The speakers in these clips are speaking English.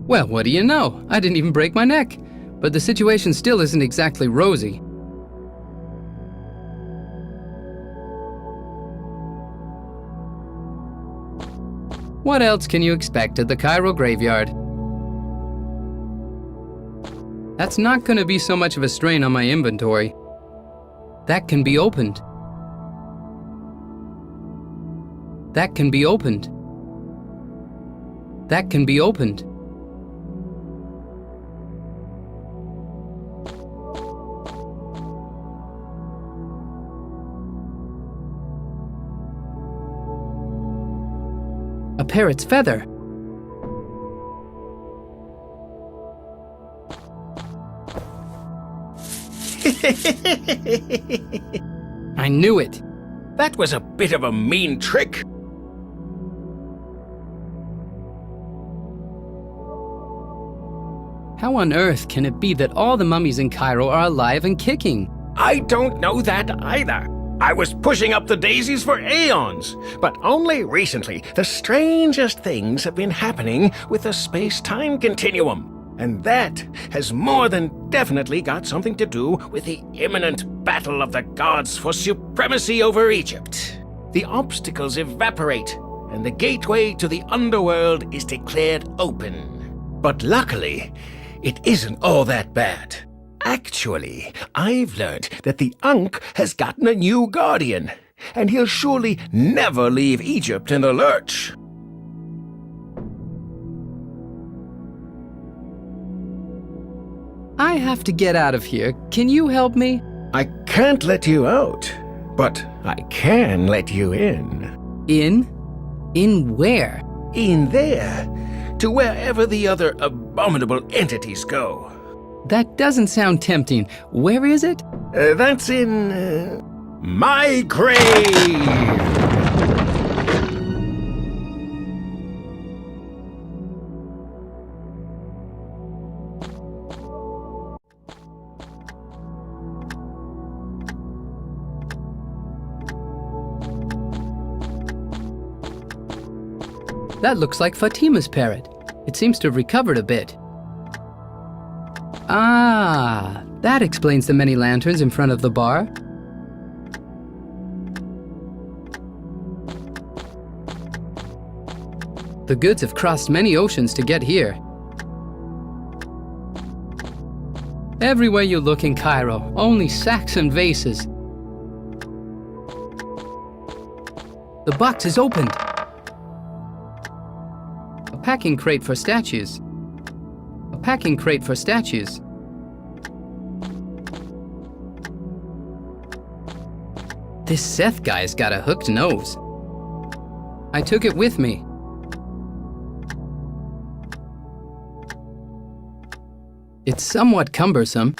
Well, what do you know? I didn't even break my neck. But the situation still isn't exactly rosy. What else can you expect at the Cairo graveyard? That's not going to be so much of a strain on my inventory. That can be opened. That can be opened. That can be opened. A parrot's feather. I knew it. That was a bit of a mean trick. How on earth can it be that all the mummies in Cairo are alive and kicking? I don't know that either. I was pushing up the daisies for aeons, but only recently the strangest things have been happening with the space-time continuum. And that has more than definitely got something to do with the imminent battle of the gods for supremacy over Egypt. The obstacles evaporate, and the gateway to the underworld is declared open. But luckily, it isn't all that bad. Actually, I've learned that the Ankh has gotten a new guardian, and he'll surely never leave Egypt in the lurch. I have to get out of here. Can you help me? I can't let you out, but I can let you in. In? In where? In there, to wherever the other abominable entities go. That doesn't sound tempting. Where is it? That's in... my grave! That looks like Fatima's parrot. It seems to have recovered a bit. Ah, that explains the many lanterns in front of the bar. The goods have crossed many oceans to get here. Everywhere you look in Cairo, only sacks and vases. The box is opened. A packing crate for statues. A packing crate for statues. This Seth guy's got a hooked nose. I took it with me. It's somewhat cumbersome.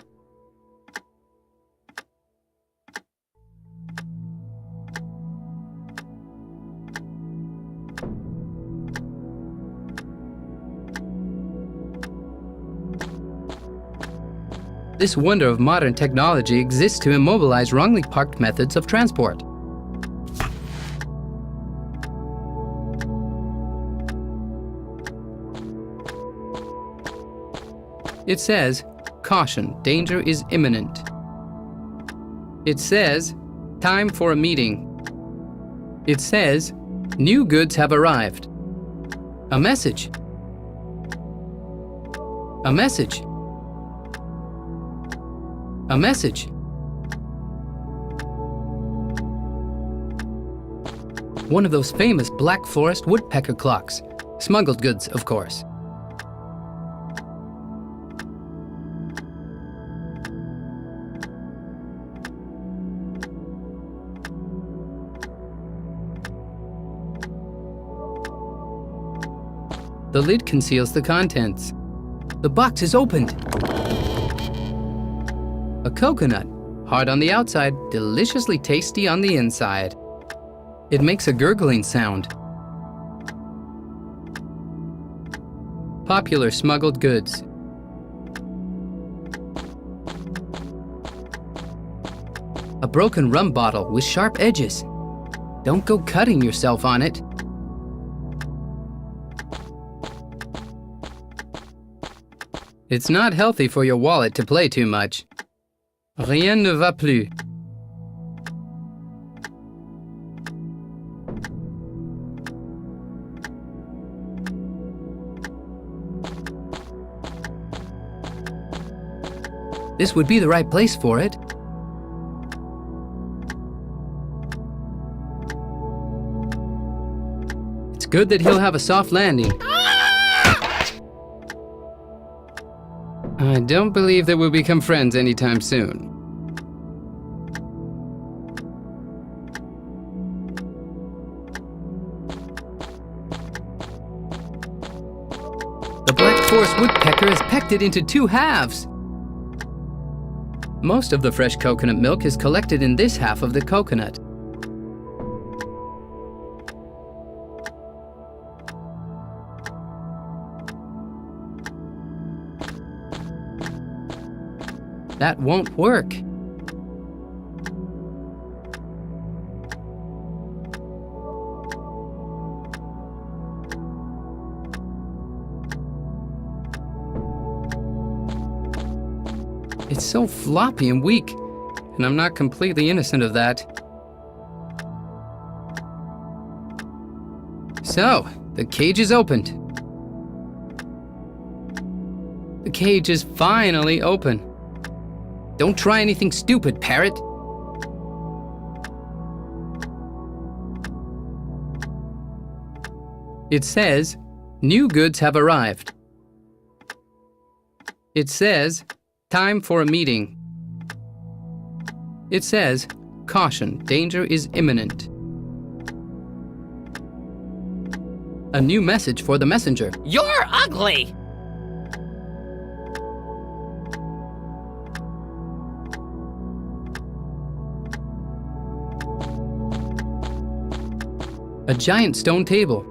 This wonder of modern technology exists to immobilize wrongly parked methods of transport. It says, "Caution, danger is imminent." It says, "Time for a meeting." It says, "New goods have arrived." A message. A message. A message. One of those famous Black Forest woodpecker clocks. Smuggled goods, of course. The lid conceals the contents. The box is opened. A coconut, hard on the outside, deliciously tasty on the inside. It makes a gurgling sound. Popular smuggled goods. A broken rum bottle with sharp edges. Don't go cutting yourself on it. It's not healthy for your wallet to play too much. Rien ne va plus. This would be the right place for it. It's good that he'll have a soft landing. I don't believe that we'll become friends anytime soon. The black forest woodpecker has pecked it into 2 halves. Most of the fresh coconut milk is collected in this half of the coconut. That won't work. It's so floppy and weak, and I'm not completely innocent of that. So, the cage is opened. The cage is finally open. Don't try anything stupid, parrot. It says, new goods have arrived. It says, time for a meeting. It says, caution, danger is imminent. A new message for the messenger. You're ugly! A giant stone table.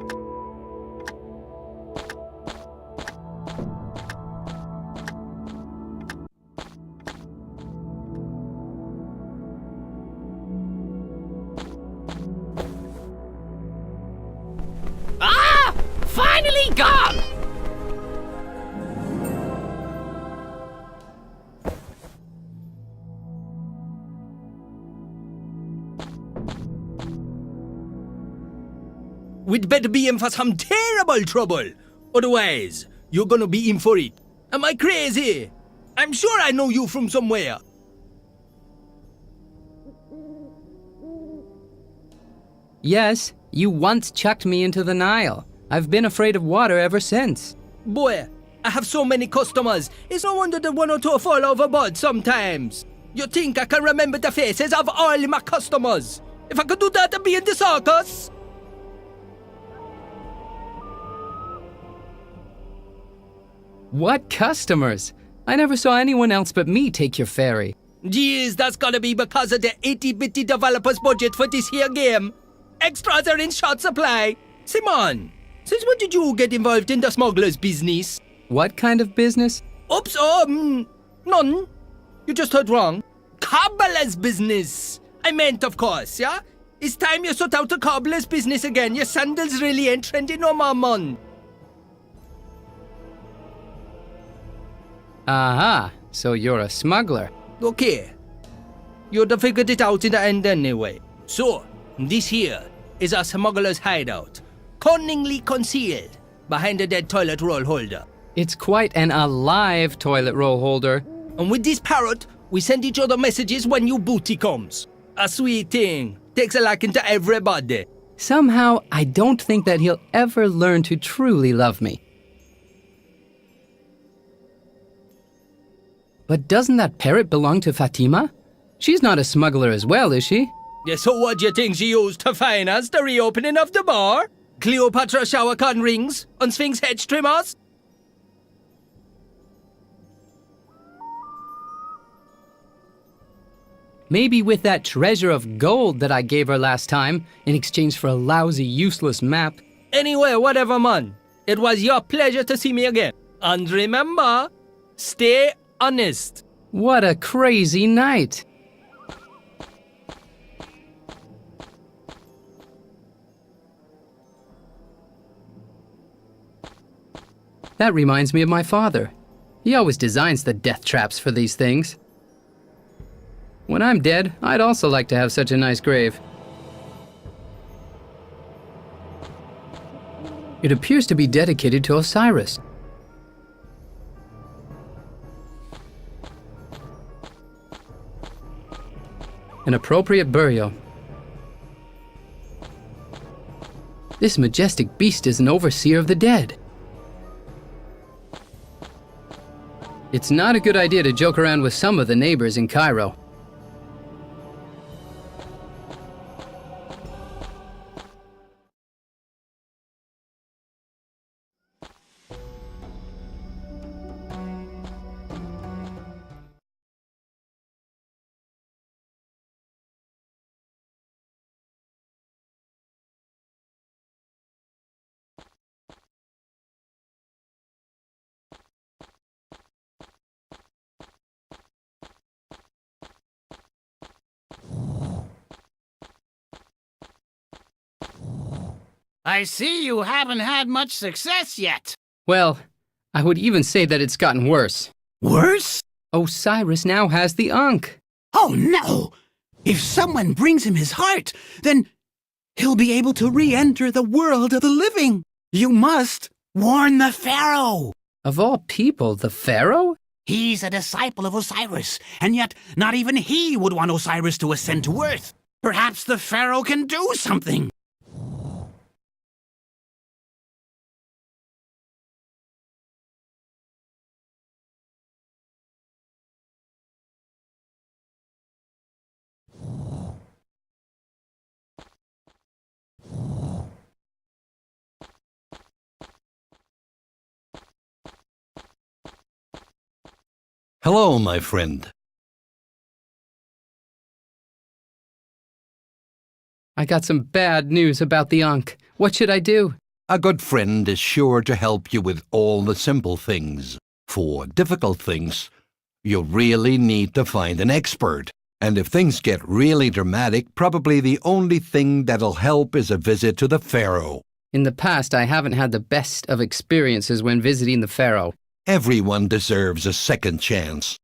Ah! Finally gone! We'd better be in for some terrible trouble. Otherwise, you're gonna be in for it. Am I crazy? I'm sure I know you from somewhere. Yes, you once chucked me into the Nile. I've been afraid of water ever since. Boy, I have so many customers. It's no wonder that one or two fall overboard sometimes. You think I can remember the faces of all my customers? If I could do that, I'd be in the circus. What customers? I never saw anyone else but me take your ferry. Geez, that's gotta be because of the itty-bitty developer's budget for this here game. Extras are in short supply. Simon, since when did you get involved in the smuggler's business? What kind of business? Oops, none. You just heard wrong. Cobbler's business. I meant, of course, yeah? It's time you sort out the cobbler's business again. Your sandals really ain't trendy no more, man. Aha, so you're a smuggler. Okay. You'd have figured it out in the end anyway. So, this here is a smuggler's hideout, cunningly concealed behind a dead toilet roll holder. It's quite an alive toilet roll holder. And with this parrot, we send each other messages when new booty comes. A sweet thing. Takes a liking to everybody. Somehow, I don't think that he'll ever learn to truly love me. But doesn't that parrot belong to Fatima? She's not a smuggler as well, is she? Yeah, so what do you think she used to finance the reopening of the bar? Cleopatra shower curtain rings and Sphinx hedge trimmers? Maybe with that treasure of gold that I gave her last time in exchange for a lousy, useless map. Anyway, whatever, man. It was your pleasure to see me again. And remember, stay honest. What a crazy night. That reminds me of my father. He always designs the death traps for these things. When I'm dead, I'd also like to have such a nice grave. It appears to be dedicated to Osiris. An appropriate burial. This majestic beast is an overseer of the dead. It's not a good idea to joke around with some of the neighbors in Cairo. I see you haven't had much success yet. Well, I would even say that it's gotten worse. Worse? Osiris now has the Ankh. Oh no! If someone brings him his heart, then he'll be able to re-enter the world of the living. You must warn the Pharaoh. Of all people, the Pharaoh? He's a disciple of Osiris, and yet not even he would want Osiris to ascend to Earth. Perhaps the Pharaoh can do something. Hello, my friend. I got some bad news about the Ankh. What should I do? A good friend is sure to help you with all the simple things. For difficult things, you really need to find an expert. And if things get really dramatic, probably the only thing that'll help is a visit to the Pharaoh. In the past, I haven't had the best of experiences when visiting the Pharaoh. Everyone deserves a second chance.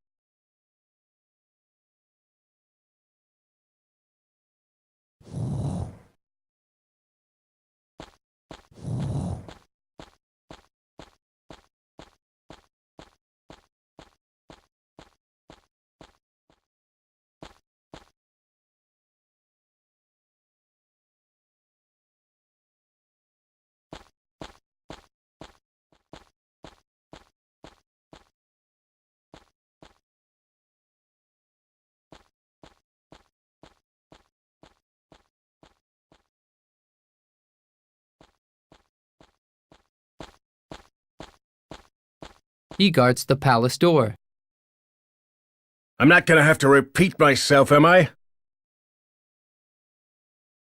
He guards the palace door. I'm not gonna have to repeat myself, am I?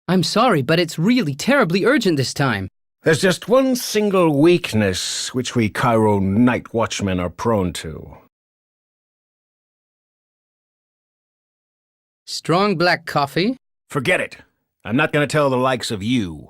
I'm sorry, but it's really terribly urgent this time. There's just one single weakness which we Cairo night watchmen are prone to. Strong black coffee? Forget it. I'm not gonna tell the likes of you.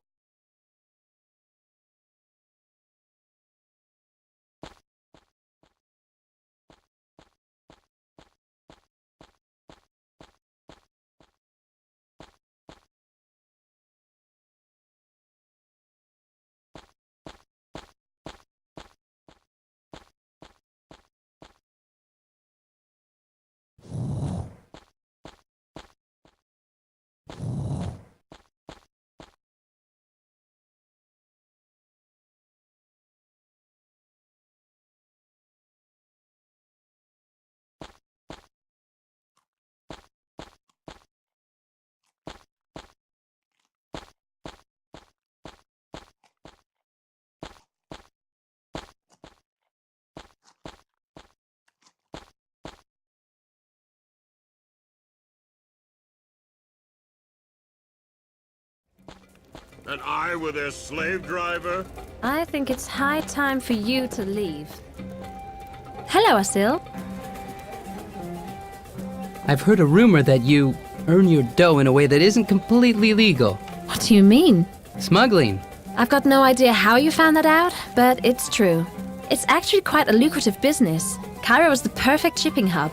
And I were their slave driver? I think it's high time for you to leave. Hello, Asil. I've heard a rumor that you earn your dough in a way that isn't completely legal. What do you mean? Smuggling. I've got no idea how you found that out, but it's true. It's actually quite a lucrative business. Cairo is the perfect shipping hub.